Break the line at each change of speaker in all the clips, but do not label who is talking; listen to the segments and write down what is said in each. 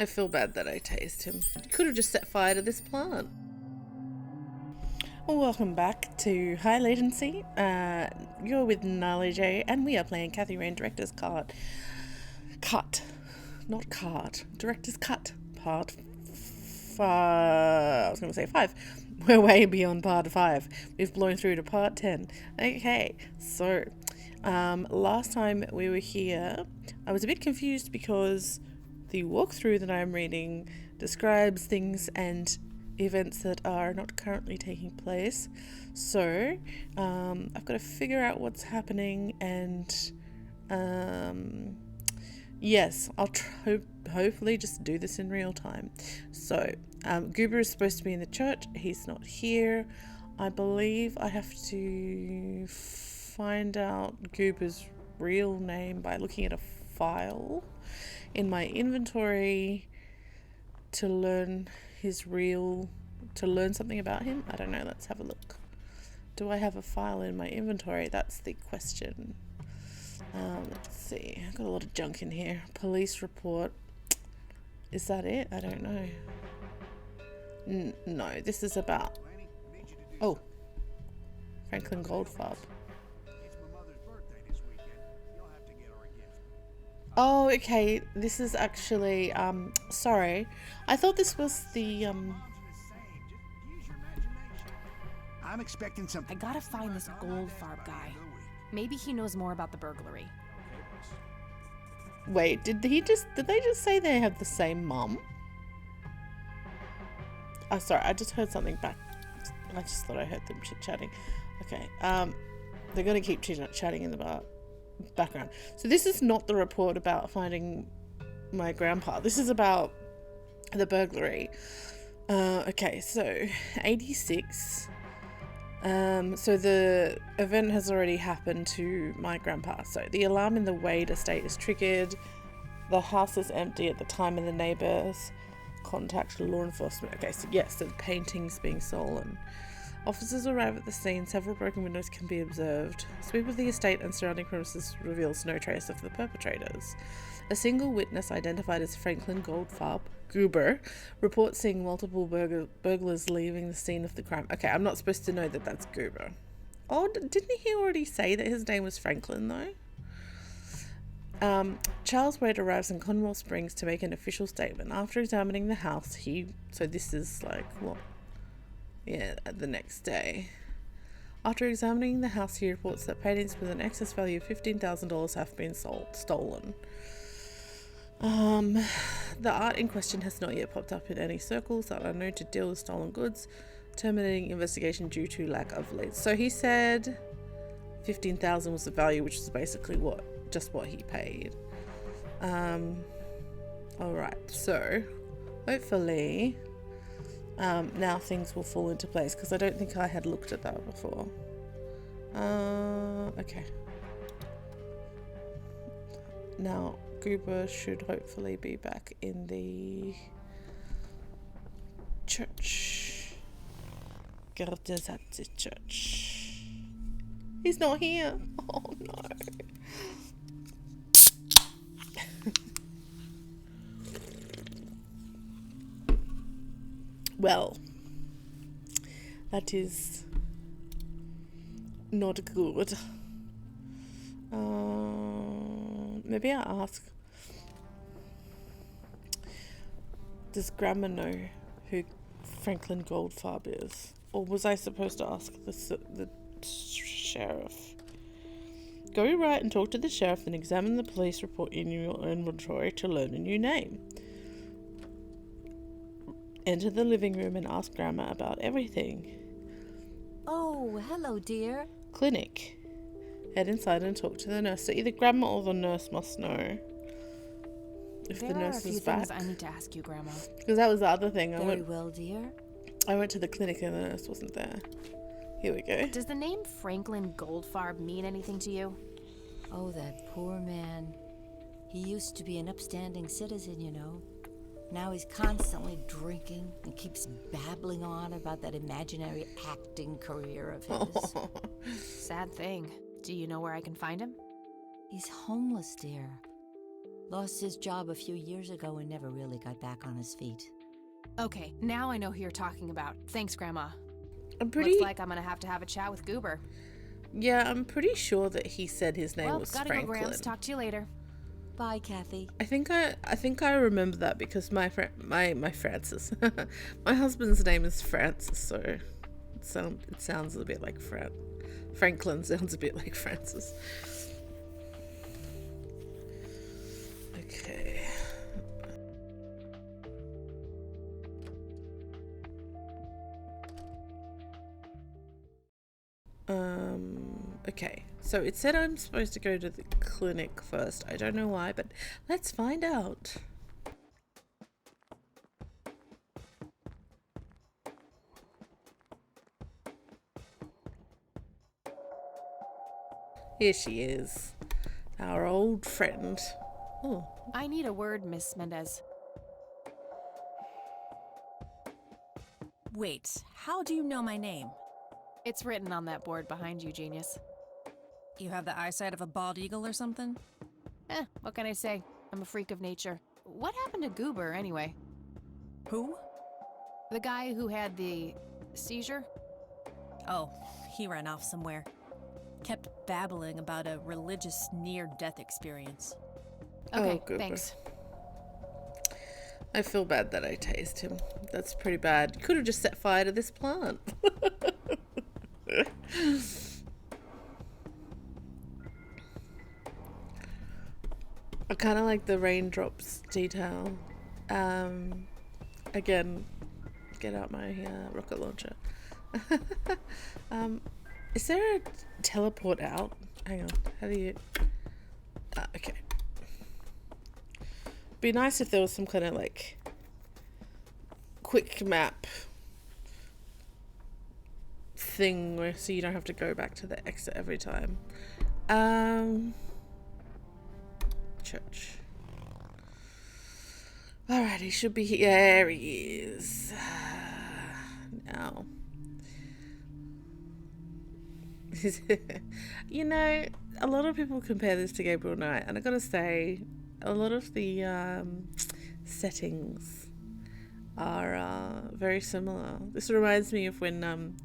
I feel bad that I tased him. You could have just set fire to this plant. Welcome back to High Latency. You're with Nala J, and we are playing Kathy Rain Director's Cut. Not card. Director's Cut. Part 5. I was going to say 5. We're way beyond part 5. We've blown through to part 10. Okay, so last time we were here, I was a bit confused because the walkthrough that I'm reading describes things and events that are not currently taking place. So I've got to figure out what's happening, and yes, I'll hopefully just do this in real time. So Goober is supposed to be in the church. He's not here. I believe I have to find out Goober's real name by looking at a file in my inventory to learn something about him. I don't know, let's have a look. Do I have a file in my inventory? That's the question. Let's see, I've got a lot of junk in here. Police report. Is that it? I don't know. No, this is about... Oh, Franklin Goldfarb. Oh, okay. This is actually, sorry. I thought this was the,
I'm expecting something.
I gotta find this Goldfarb guy. Maybe he knows more about the burglary.
Wait, did they just say they have the same mum? Oh, sorry, I just heard something back. I just thought I heard them chit-chatting. Okay, they're gonna keep chit-chatting in the background. So this is not the report about finding my grandpa. This is about the burglary. Okay, so 86. So the event has already happened to my grandpa. So the alarm in the Wade estate is triggered. The house is empty at the time of the neighbors contact law enforcement. Okay, so yes, the painting's being stolen. Officers arrive at the scene. Several broken windows can be observed. Sweep of the estate and surrounding premises reveals no trace of the perpetrators. A single witness identified as Franklin Goldfarb, Goober, reports seeing multiple burglars leaving the scene of the crime. Okay, I'm not supposed to know that that's Goober. Oh, didn't he already say that his name was Franklin, though? Charles Wade arrives in Conwell Springs to make an official statement. After examining the house, so this is like, what? Yeah, the next day. After examining the house, he reports that paintings with an excess value of $15,000 have been stolen. The art in question has not yet popped up in any circles that are known to deal with stolen goods, terminating investigation due to lack of leads. So he said $15,000 was the value, which is basically what he paid. Alright, so hopefully now things will fall into place, because I don't think I had looked at that before. Okay. Now Goober should hopefully be back in the church. Gerda's at the church. He's not here. Oh no. Well, that is not good. Maybe I'll ask, does Grandma know who Franklin Goldfarb is? Or was I supposed to ask the sheriff? Go right and talk to the sheriff and examine the police report in your inventory to learn a new name. Enter the living room and ask Grandma about everything.
Oh, hello, dear.
Clinic. Head inside and talk to the nurse. So either Grandma or the nurse must know if the nurse is back.
There are a few things I need to ask you, Grandma.
Because that was the other thing.
Very well, dear.
I went to the clinic and the nurse wasn't there. Here we go.
Does the name Franklin Goldfarb mean anything to you?
Oh, that poor man. He used to be an upstanding citizen, you know. Now he's constantly drinking and keeps babbling on about that imaginary acting career of his.
Sad thing. Do you know where I can find him?
He's homeless, dear. Lost his job a few years ago and never really got back on his feet.
Okay, now I know who you're talking about. Thanks, Grandma.
I'm pretty...
Looks like I'm gonna have to have a chat with Goober.
Yeah, I'm pretty sure that he said his name was
Gotta
Franklin.
go, Grams. Talk to you later.
Bye, Kathy.
I think I remember that because my Francis, my husband's name is Francis, so it sounds a bit like Franklin sounds a bit like Francis. Okay. Okay, so it said I'm supposed to go to the clinic first. I don't know why, but let's find out. Here she is, our old friend. Oh,
I need a word, Miss Mendez.
Wait, how do you know my name?
It's written on that board behind you, genius.
You have the eyesight of a bald eagle or something?
What can I say? I'm a freak of nature. What happened to Goober, anyway?
Who?
The guy who had the seizure?
Oh, he ran off somewhere. Kept babbling about a religious near-death experience.
Okay,
Goober.
thanks.
I feel bad that I tased him. That's pretty bad. You could have just set fire to this plant. I kind of like the raindrops detail. Again, get out my rocket launcher. Is there a teleport out? Hang on. How do you... okay. Be nice if there was some kind of like quick map thing where so you don't have to go back to the exit every time. Church. Alright, he should be here. There he is. Now. You know, a lot of people compare this to Gabriel Knight, and I gotta say, a lot of the settings are very similar. This reminds me of when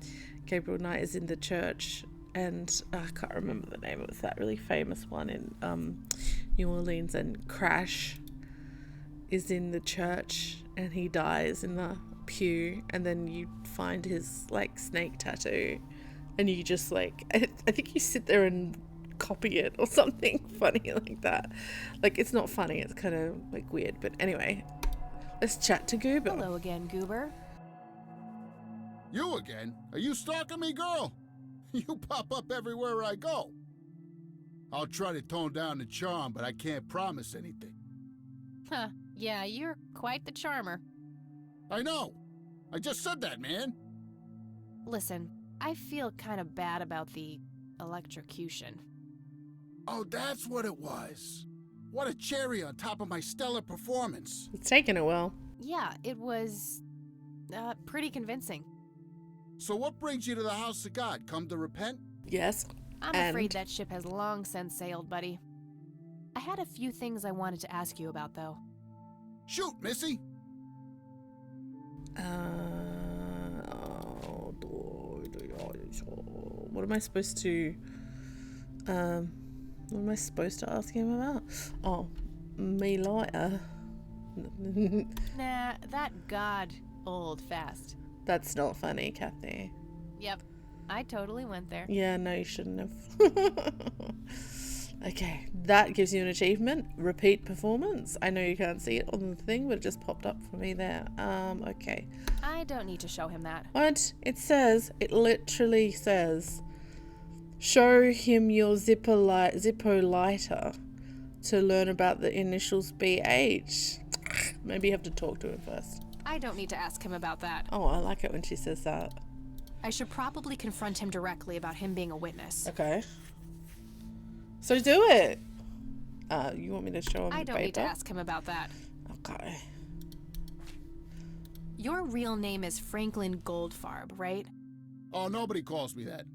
Gabriel Knight is in the church, and I can't remember the name. It was that really famous one in New Orleans, and Crash is in the church and he dies in the pew, and then you find his like snake tattoo, and you just like I think you sit there and copy it or something funny like that. Like, it's not funny, it's kind of like weird, but anyway, let's chat to Goober.
Hello again, Goober.
You again? Are you stalking me, girl? You pop up everywhere I go. I'll try to tone down the charm, but I can't promise anything.
Huh, yeah, you're quite the charmer.
I know. I just said that, man.
Listen, I feel kind of bad about the electrocution.
Oh, that's what it was. What a cherry on top of my stellar performance.
It's taken a while.
Yeah, it was pretty convincing.
So what brings you to the house of God? Come to repent?
Yes.
I'm afraid that ship has long since sailed, buddy. I had a few things I wanted to ask you about, though.
Shoot, Missy.
What am I supposed to ask him about? Oh, me lighter.
Nah, that god old fast.
That's not funny, Kathy.
Yep, I totally went there.
Yeah, no, you shouldn't have. Okay, that gives you an achievement. Repeat performance. I know you can't see it on the thing, but it just popped up for me there. Okay.
I don't need to show him that.
What? It literally says, show him your Zippo lighter to learn about the initials BH. Maybe you have to talk to him first.
I don't need to ask him about that.
Oh, I like it when she says that.
I should probably confront him directly about him being a witness.
Okay. So do it. You want me to show him the
I don't need to
paper?
ask him about that.
Okay.
Your real name is Franklin Goldfarb, right?
Oh, nobody calls me that.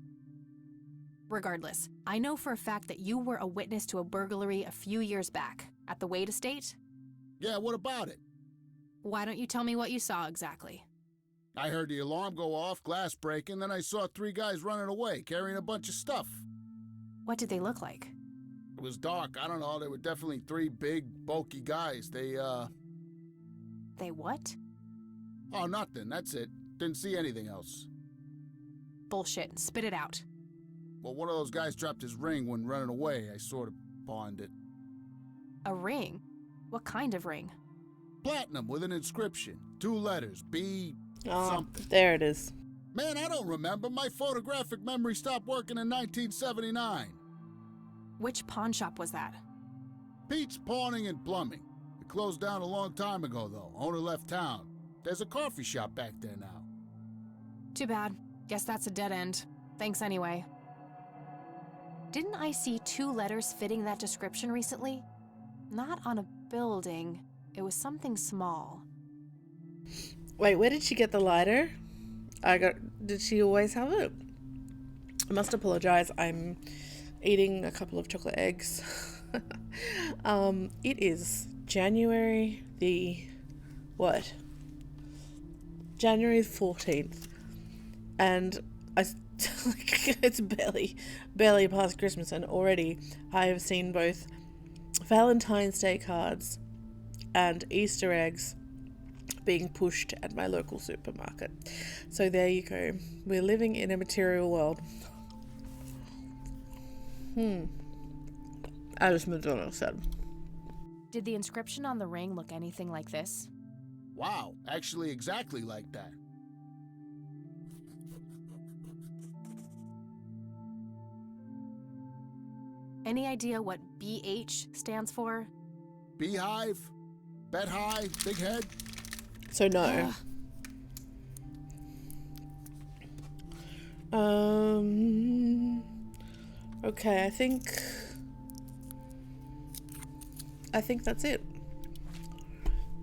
Regardless, I know for a fact that you were a witness to a burglary a few years back. At the Wade estate?
Yeah, what about it?
Why don't you tell me what you saw exactly?
I heard the alarm go off, glass breaking, then I saw 3 guys running away, carrying a bunch of stuff.
What did they look like?
It was dark, I don't know, they were definitely 3 big, bulky guys.
They what?
Oh, nothing, that's it. Didn't see anything else.
Bullshit. Spit it out.
Well, one of those guys dropped his ring when running away. I sort of pawned it.
A ring? What kind of ring?
Platinum with an inscription. 2 letters, B
Oh,
something.
there it is.
Man, I don't remember. My photographic memory stopped working in 1979.
Which pawn shop was that?
Pete's Pawning and Plumbing. It closed down a long time ago, though. Owner left town. There's a coffee shop back there now.
Too bad. Guess that's a dead end. Thanks anyway. Didn't I see 2 letters fitting that description recently? Not on a building. It was something small.
Wait, where did she get the lighter? Did she always have it? I must apologize. I'm eating a couple of chocolate eggs. It is January the what? January 14th. And it's barely past Christmas, and already I have seen both Valentine's Day cards and Easter eggs being pushed at my local supermarket. So there you go. We're living in a material world. As Madonna said.
Did the inscription on the ring look anything like this?
Wow, actually exactly like that.
Any idea what BH stands for?
Beehive? Bet high? Big head?
So no. Okay, I think that's it.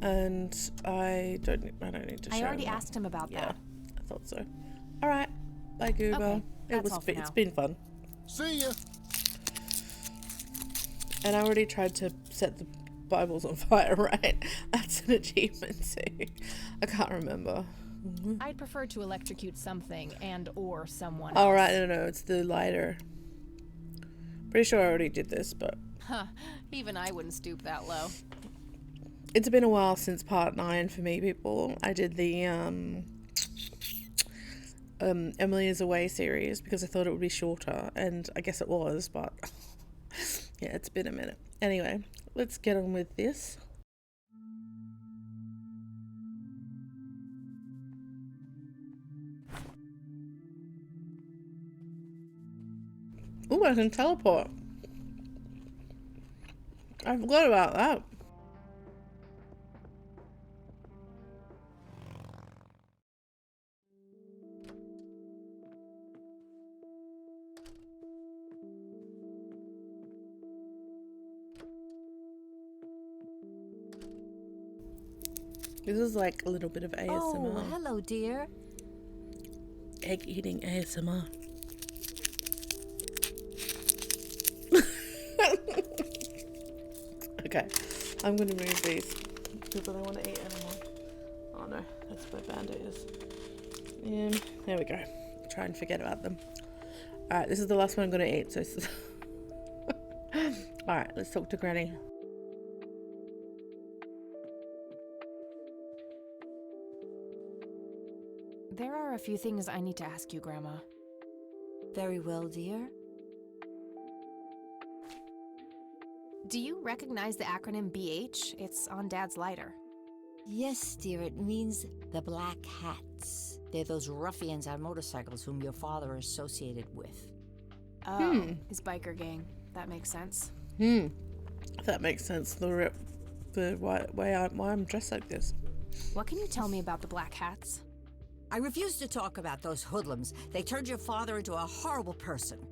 And I don't need to show
I already
him that.
asked him about
Yeah,
that.
I thought so. All right, bye Gooba.
Okay, that's all for
It's
now.
been fun.
See ya!
And I already tried to set the Bibles on fire, right? That's an achievement too. I can't remember.
I'd prefer to electrocute something and or someone else.
All right, no, it's the lighter. Pretty sure I already did this, but
Huh, even I wouldn't stoop that low.
it's been a while since part 9 for me, people. I did the Emily is Away series because I thought it would be shorter, and I guess it was, but yeah, it's been a minute. Anyway, let's get on with this. Ooh, I can teleport. I forgot about that. This is like a little bit of ASMR.
Oh, hello, dear.
Egg eating ASMR. Okay, I'm gonna move these because I don't want to eat anymore. Oh no, that's where Band-Aid is. There we go. Try and forget about them. Alright, this is the last one I'm gonna eat, so alright, let's talk to Granny.
There are a few things I need to ask you, Grandma.
Very well, dear.
Do you recognize the acronym BH? It's on Dad's lighter.
Yes, dear, it means the Black Hats. They're those ruffians on motorcycles whom your father associated with.
Oh, his biker gang. That makes sense.
That makes sense. The why I'm dressed like this.
What can you tell me about the Black Hats?
I refuse to talk about those hoodlums. They turned your father into a horrible person.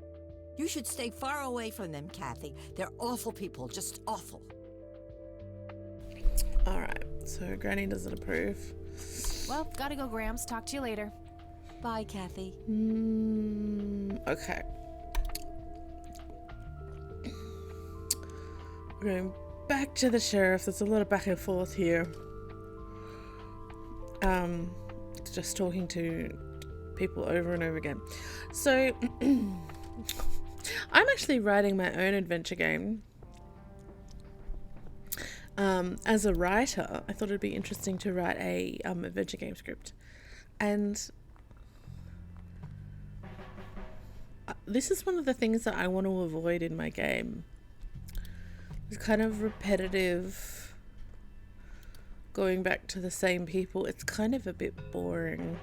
You should stay far away from them, Kathy. They're awful people, just awful.
Alright, so Granny doesn't approve.
Well, gotta go, Grams. Talk to you later.
Bye, Kathy.
Okay. We're going back to the sheriff. There's a lot of back and forth here. Just talking to people over and over again. So I'm actually writing my own adventure game. As a writer, I thought it'd be interesting to write a adventure game script, and this is one of the things that I want to avoid in my game. It's kind of repetitive, going back to the same people. It's kind of a bit boring.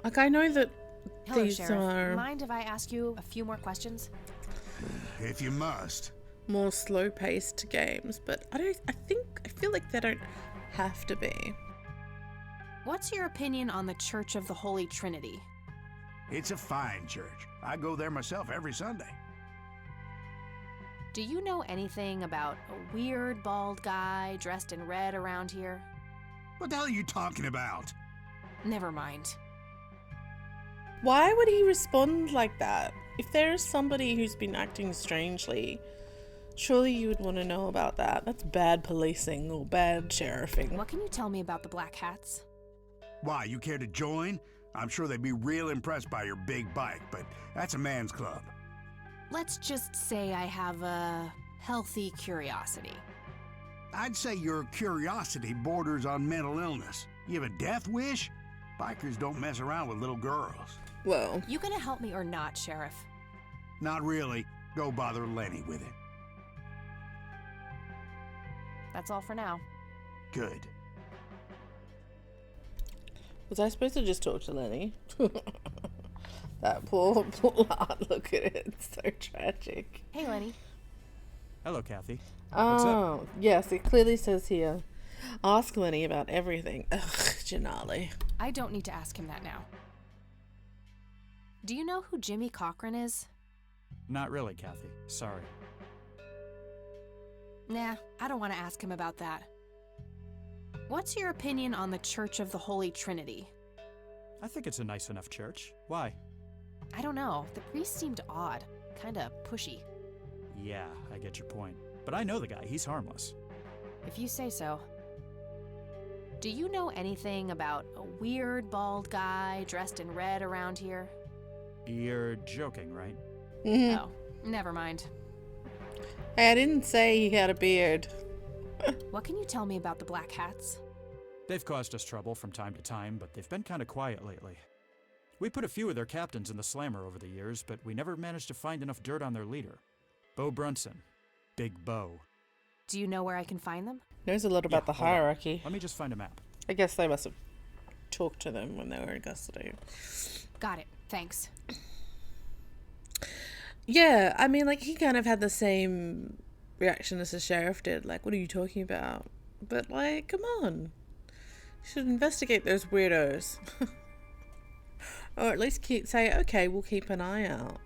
Like, I know that
Hello,
these
Sheriff.
are
Mind if I ask you a few more questions?
If you must.
more slow-paced games, but I feel like they don't have to be.
What's your opinion on the Church of the Holy Trinity?
It's a fine church. I go there myself every Sunday.
Do you know anything about a weird bald guy dressed in red around here?
What the hell are you talking about?
Never mind.
Why would he respond like that? If there is somebody who's been acting strangely, surely you would want to know about that. That's bad policing or bad sheriffing.
What can you tell me about the Black Hats?
Why, you care to join? I'm sure they'd be real impressed by your big bike, but that's a man's club.
Let's just say I have a healthy curiosity.
I'd say your curiosity borders on mental illness. You have a death wish? Bikers don't mess around with little girls.
Well,
You gonna help me or not, Sheriff?
Not really. Go bother Lenny with it.
That's all for now.
Good.
was I supposed to just talk to Lenny? That poor lad, look at it. It's so tragic.
Hey, Lenny.
Hello, Kathy. What's up?
Oh, yes, it clearly says here. Ask Lenny about everything. Ugh, Janali.
I don't need to ask him that now. Do you know who Jimmy Cochran is?
Not really, Kathy. Sorry.
Nah, I don't want to ask him about that. What's your opinion on the Church of the Holy Trinity?
I think it's a nice enough church. Why?
I don't know. The priest seemed odd. Kinda pushy.
Yeah, I get your point. But I know the guy. He's harmless.
If you say so. Do you know anything about a weird bald guy dressed in red around here?
You're joking, right?
Oh, never mind.
Hey, I didn't say he had a beard.
What can you tell me about the Black Hats?
They've caused us trouble from time to time, but they've been kind of quiet lately. We put a few of their captains in the slammer over the years, but we never managed to find enough dirt on their leader. Bo Brunson. Big Bo.
Do you know where I can find them?
Knows a lot about the
hold on.
hierarchy.
Let me just find a map.
I guess they must have talked to them when they were in custody.
Got it. Thanks.
Yeah, I mean, like, he kind of had the same reaction as the sheriff did. Like, what are you talking about? But, like, come on. You should investigate those weirdos. Or at least say, okay, we'll keep an eye out.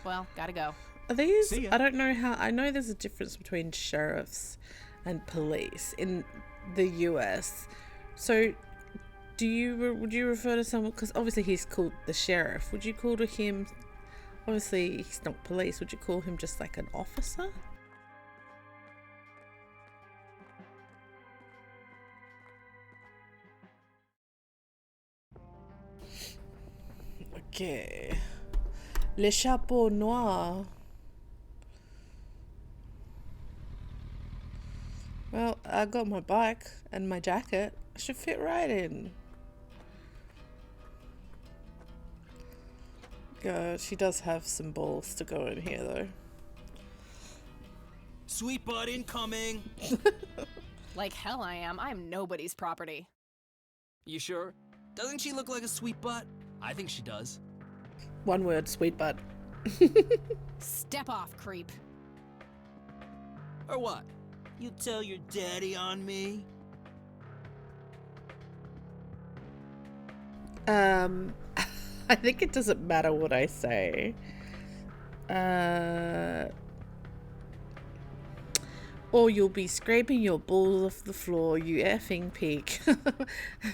Well, gotta go.
Are these?
See ya.
I don't know how. I know there's a difference between sheriffs and police in the US. So, would you refer to someone? Because obviously he's called the sheriff. Would you call to him? Obviously he's not police. Would you call him just like an officer? Okay. Le chapeau noir. Well, I got my bike and my jacket. I should fit right in. God, she does have some balls to go in here, though.
Sweet butt incoming!
Like hell I am. I'm nobody's property.
You sure? Doesn't she look like a sweet butt? I think she does.
One word, sweet butt.
Step off, creep.
Or what? You tell your daddy on me?
I think it doesn't matter what I say. Or you'll be scraping your balls off the floor, you effing pig.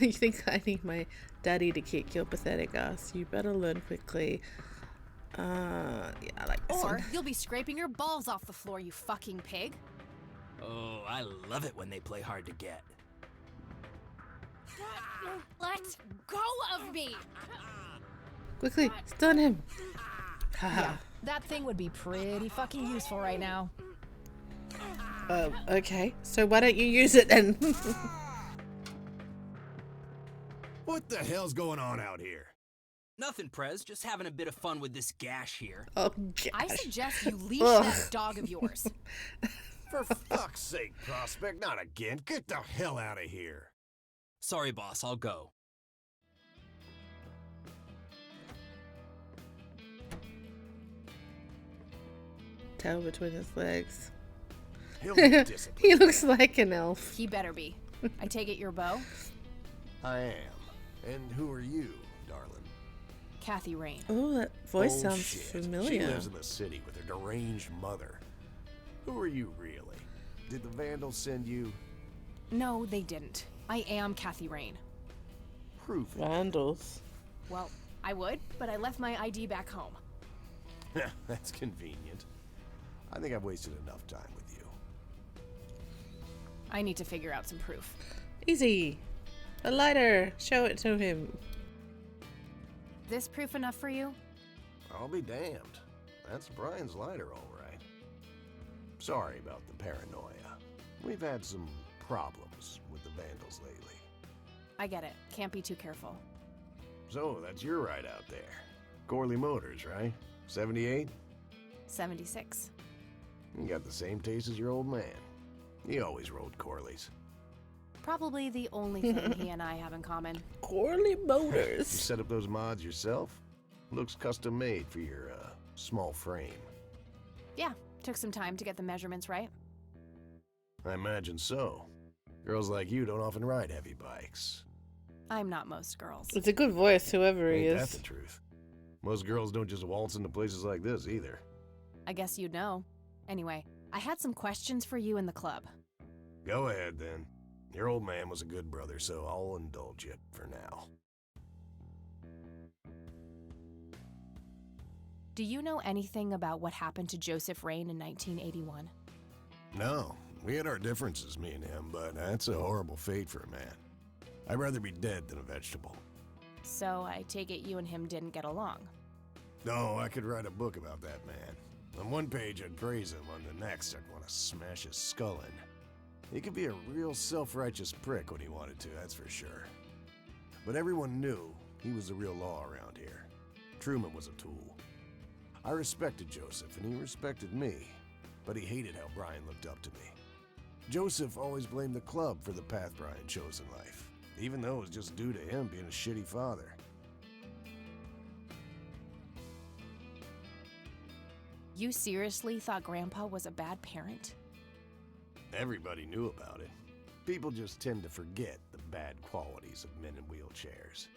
You think I need my daddy to kick your pathetic ass? You better learn quickly. Yeah, I like this
Or
one.
you'll be scraping your balls off the floor, you fucking pig.
Oh, I love it when they play hard to get.
Let go of me!
Quickly, stun him.
Yeah, that thing would be pretty fucking useful right now.
Okay. So why don't you use it then?
What the hell's going on out here?
Nothing, Prez. Just having a bit of fun with this gash here.
Oh, gosh.
I suggest you leash
Ugh.
that dog of yours.
For fuck's sake, Prospect, not again. Get the hell out of here.
Sorry, boss. I'll go.
Tail between his legs.
He'll be disciplined.
He looks like an elf.
He better be. I take it you're Bo?
I am. And who are you, darling?
Kathy Rain.
Oh, that voice
Oh,
sounds
shit.
familiar.
She lives in the city with her deranged mother. Who are you, really? Did the Vandals send you?
No, they didn't. I am Kathy Rain.
Proof it.
Vandals.
Well, I would, but I left my ID back home.
That's convenient. I think I've wasted enough time with you.
I need to figure out some proof.
Easy. A lighter. Show it to him.
This proof enough for you?
I'll be damned. That's Brian's lighter, all right. Sorry about the paranoia. We've had some problems with the Vandals lately.
I get it. Can't be too careful.
So, that's your ride out there. Corley Motors, right? 78?
76.
You got the same taste as your old man. He always rode Corleys.
Probably the only thing he and I have in common.
Corley
You
Motors.
set up those mods yourself? Looks custom made for your, small frame.
Yeah, took some time to get the measurements right.
I imagine so. Girls like you don't often ride heavy bikes.
I'm not most girls.
It's a good voice, whoever he
Ain't that
is.
the truth? Most girls don't just waltz into places like this either.
I guess you'd know. Anyway, I had some questions for you in the club.
Go ahead, then. Your old man was a good brother, so I'll indulge you for now.
Do you know anything about what happened to Joseph Rain in 1981?
No, we had our differences, me and him, but that's a horrible fate for a man. I'd rather be dead than a vegetable.
So I take it you and him didn't get along.
No, I could write a book about that man. On one page, I'd praise him. On the next, I'd want to smash his skull in. He could be a real self-righteous prick when he wanted to, that's for sure. But everyone knew he was the real law around here. Truman was a tool. I respected Joseph, and he respected me, but he hated how Brian looked up to me. Joseph always blamed the club for the path Brian chose in life, even though it was just due to him being a shitty father.
You seriously thought Grandpa was a bad parent?
Everybody knew about it. People just tend to forget the bad qualities of men in wheelchairs.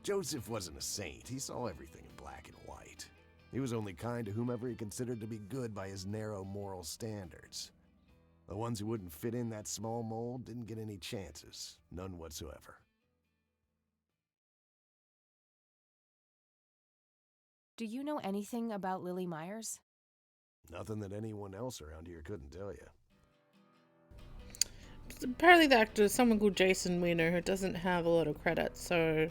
Joseph wasn't a saint. He saw everything in black and white. He was only kind to whomever he considered to be good by his narrow moral standards. The ones who wouldn't fit in that small mold didn't get any chances. None whatsoever.
Do you know anything about Lily Myers?
Nothing that anyone else around here couldn't tell you.
Apparently the actor is someone called Jason Weiner who doesn't have a lot of credits, so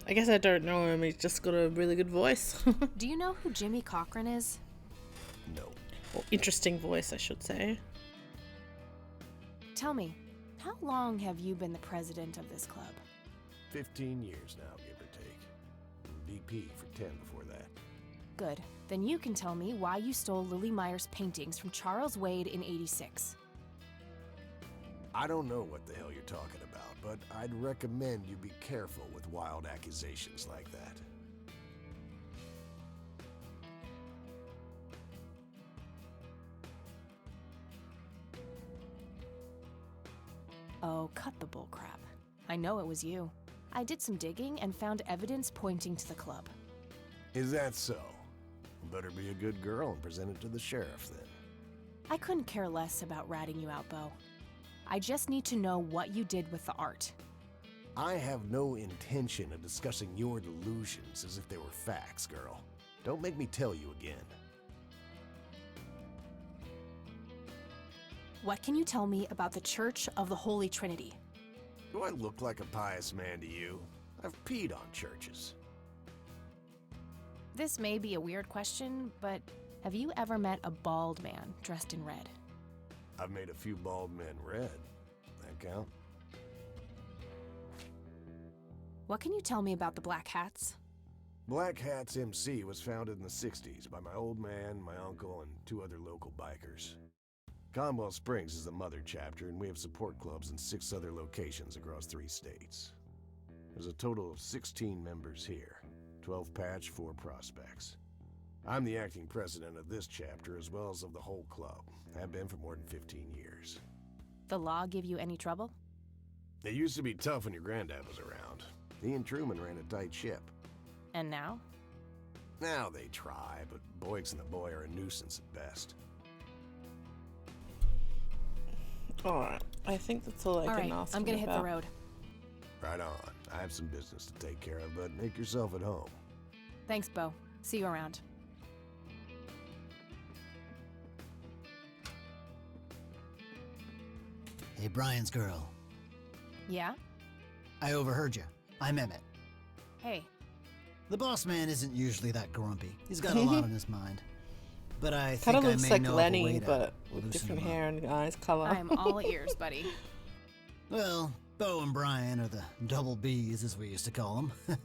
I guess I don't know him. He's just got a really good voice.
Do you know who Jimmy Cochran is?
No.
Or interesting voice, I should say.
Tell me, how long have you been the president of this club?
15 years now, give or take. VP for 10 before that.
Good. Then you can tell me why you stole Lily Myers' paintings from Charles Wade in '86.
I don't know what the hell you're talking about, but I'd recommend you be careful with wild accusations like that.
Oh, cut the bullcrap. I know it was you. I did some digging and found evidence pointing to the club.
Is that so? Better be a good girl and present it to the sheriff then.
I couldn't care less about ratting you out, Bo. I just need to know what you did with the art.
I have no intention of discussing your delusions as if they were facts, girl. Don't make me tell you again.
What can you tell me about the Church of the Holy Trinity?
Do I look like a pious man to you? I've peed on churches.
This may be a weird question, but have you ever met a bald man dressed in red?
I've made a few bald men red. That count?
What can you tell me about the Black Hats?
Black Hats MC was founded in the 60s by my old man, my uncle, and 2 other local bikers. Conwell Springs is the mother chapter, and we have support clubs in 6 other locations across 3 states. There's a total of 16 members here, 12 patch, 4 prospects. I'm the acting president of this chapter as well as of the whole club. Have been for more than 15 years.
The law give you any trouble?
It used to be tough when your granddad was around. He and Truman ran a tight ship.
And now?
Now they try, but Boyks and the boy are a nuisance at best.
Alright, I think that's all I
All
can
right,
ask
I'm gonna
him
hit
about.
the road.
Right on. I have some business to take care of, but make yourself at home.
Thanks, Bo. See you around.
Hey, Brian's girl.
Yeah?
I overheard you. I'm Emmett.
Hey.
The boss man isn't usually that grumpy. He's got a lot on his mind. But I
Kind
think
of
I
looks
may
like
know of a way
Lenny,
to
but with
loosen
different
him up.
hair and eyes color.
I'm all ears, buddy.
Well, Bo and Brian are the double Bs, as we used to call them.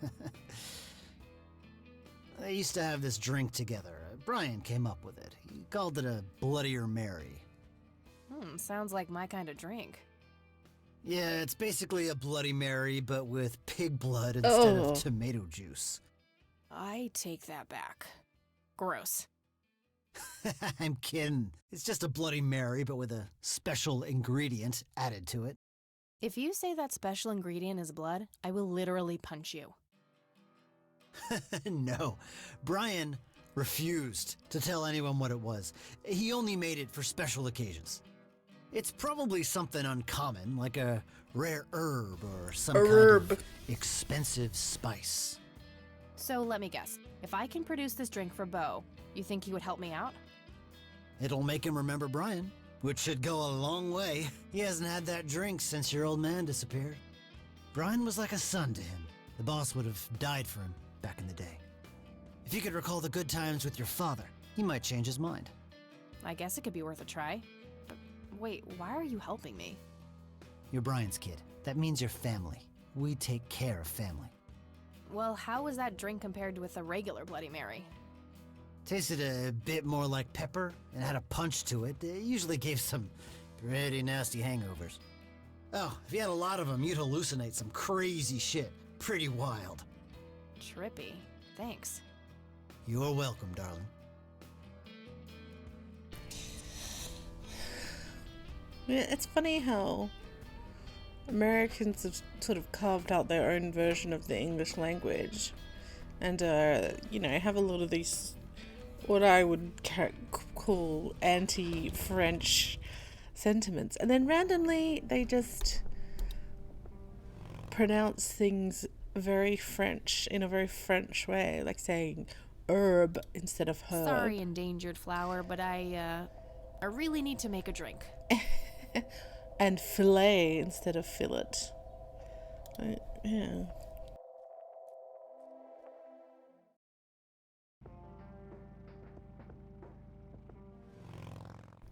They used to have this drink together. Brian came up with it. He called it a Bloodier Mary.
Sounds like my kind of drink.
Yeah, it's basically a Bloody Mary, but with pig blood instead of tomato juice.
I take that back. Gross.
I'm kidding. It's just a Bloody Mary, but with a special ingredient added to it.
If you say that special ingredient is blood, I will literally punch you.
No, Brian refused to tell anyone what it was. He only made it for special occasions. It's probably something uncommon, like a rare herb or some kind of expensive spice.
So let me guess. If I can produce this drink for Bo, you think he would help me out?
It'll make him remember Brian, which should go a long way. He hasn't had that drink since your old man disappeared. Brian was like a son to him. The boss would have died for him back in the day. If you could recall the good times with your father, he might change his mind.
I guess it could be worth a try. But wait, why are you helping me?
You're Brian's kid. That means you're family. We take care of family.
Well, how was that drink compared with a regular Bloody Mary?
Tasted a bit more like pepper and had a punch to it. It usually gave some pretty nasty hangovers. Oh, if you had a lot of them, you'd hallucinate some crazy shit. Pretty wild.
Trippy. Thanks.
You're welcome, darling.
Yeah, it's funny how Americans have sort of carved out their own version of the English language and, have a lot of these, what I would call anti-French sentiments. And then randomly, they just pronounce things very French, in a very French way, like saying herb instead of herb.
Sorry, endangered flower, but I really need to make a drink.
And fillet instead of fillet. Yeah.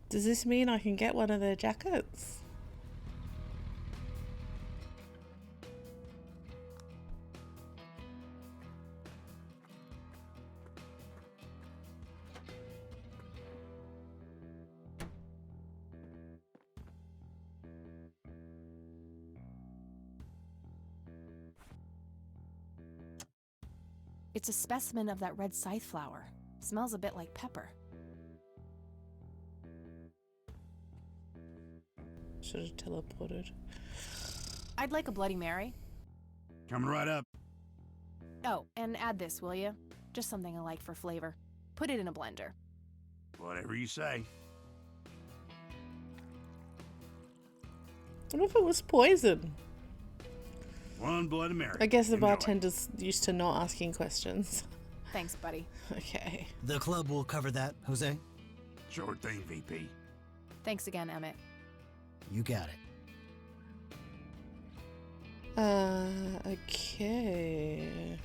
Does this mean I can get one of their jackets?
It's a specimen of that red scythe flower. Smells a bit like pepper.
Should have teleported.
I'd like a Bloody Mary.
Coming right up.
Oh, and add this, will you? Just something I like for flavor. Put it in a blender.
Whatever you say.
What if it was poison?
One Bloody Mary.
I guess the
Enjoy.
bartender's used to not asking questions.
Thanks, buddy.
Okay.
The club will cover that, Jose.
Sure thing, VP.
Thanks again, Emmett.
You got it.
Okay.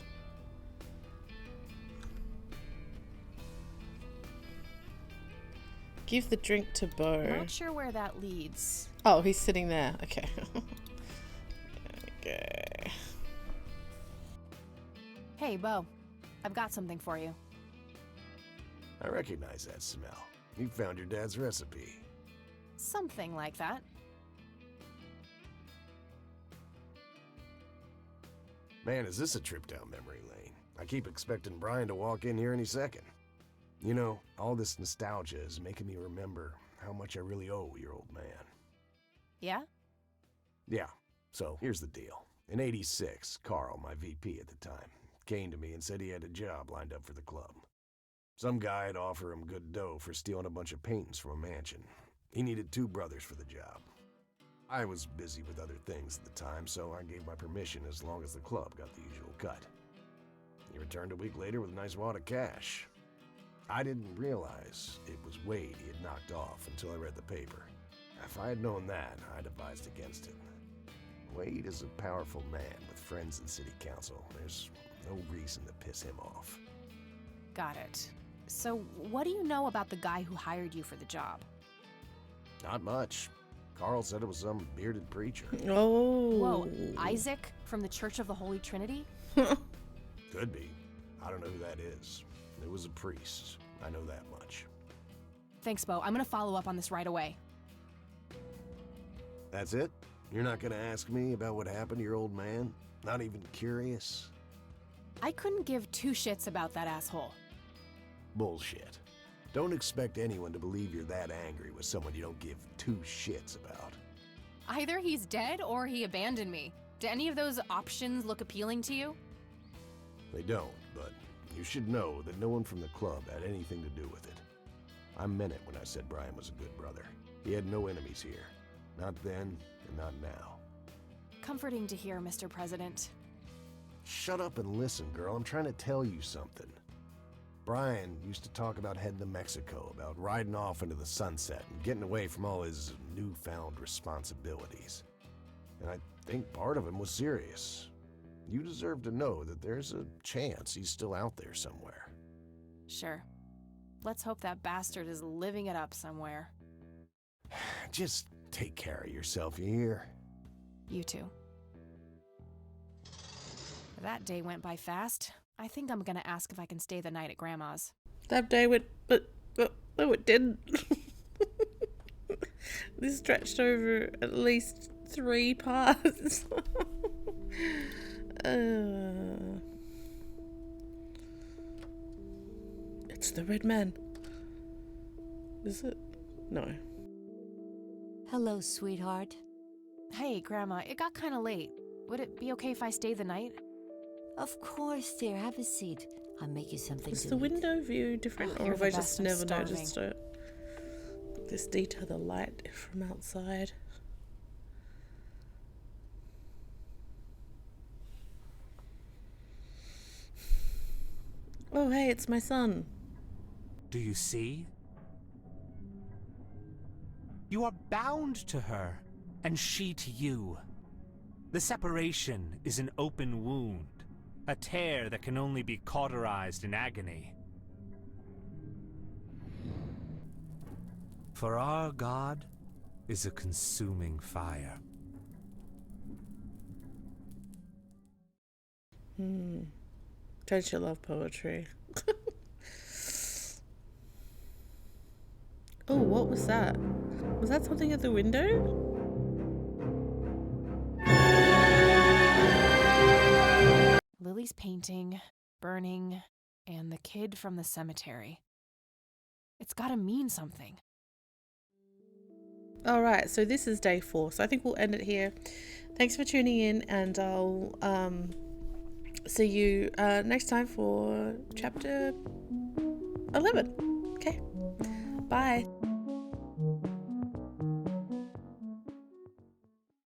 Give the drink to Bo.
Not sure where that leads.
Oh, he's sitting there. Okay. Okay.
Hey, Bo. I've got something for you.
I recognize that smell. You found your dad's recipe.
Something like that.
Man, is this a trip down memory lane. I keep expecting Brian to walk in here any second. You know, all this nostalgia is making me remember how much I really owe your old man.
Yeah?
Yeah, so here's the deal. In '86, Carl, my VP at the time, came to me and said he had a job lined up for the club. Some guy had offered him good dough for stealing a bunch of paintings from a mansion. He needed 2 brothers for the job. I was busy with other things at the time, so I gave my permission as long as the club got the usual cut. He returned a week later with a nice wad of cash. I didn't realize it was Wade he had knocked off until I read the paper. If I had known that, I'd advised against it. Wade is a powerful man with friends in city council. There's no reason to piss him off.
Got it. So, what do you know about the guy who hired you for the job?
Not much. Carl said it was some bearded preacher.
Oh.
Whoa, Isaac from the Church of the Holy Trinity?
Could be. I don't know who that is. It was a priest. I know that much.
Thanks, Bo. I'm gonna follow up on this right away.
That's it? You're not gonna ask me about what happened to your old man? Not even curious?
I couldn't give 2 shits about that asshole.
Bullshit. Don't expect anyone to believe you're that angry with someone you don't give 2 shits about.
Either he's dead or he abandoned me. Do any of those options look appealing to you?
They don't, but you should know that no one from the club had anything to do with it. I meant it when I said Brian was a good brother. He had no enemies here. Not then, and not now.
Comforting to hear, Mr. President.
Shut up and listen, girl. I'm trying to tell you something. Brian used to talk about heading to Mexico, about riding off into the sunset and getting away from all his newfound responsibilities. And I think part of him was serious. You deserve to know that there's a chance he's still out there somewhere.
Sure. Let's hope that bastard is living it up somewhere.
Just take care of yourself, you hear?
You too. That day went by fast. I think I'm gonna ask if I can stay the night at Grandma's.
That day went, but no, it didn't. This stretched over at least 3 parts. It's the red man. Is it? No.
Hello, sweetheart.
Hey, Grandma, it got kinda late. Would it be okay if I stay the night?
Of course, dear. Have a seat. I'll make you something
Is
to
the
eat.
window view different, or
You're
have
the
I
best,
just
I'm
never
starving.
noticed it? This detail, the light from outside. Oh, hey, it's my son.
Do you see? You are bound to her, and she to you. The separation is an open wound, a tear that can only be cauterized in agony. For our God is a consuming fire.
Don't you love poetry? Oh, what was that? Was that something at the window?
Lily's painting, burning, and the kid from the cemetery. It's gotta mean something.
All right, so this is day 4, so I think we'll end it here. Thanks for tuning in, and I'll see you next time for chapter 11. Okay, bye.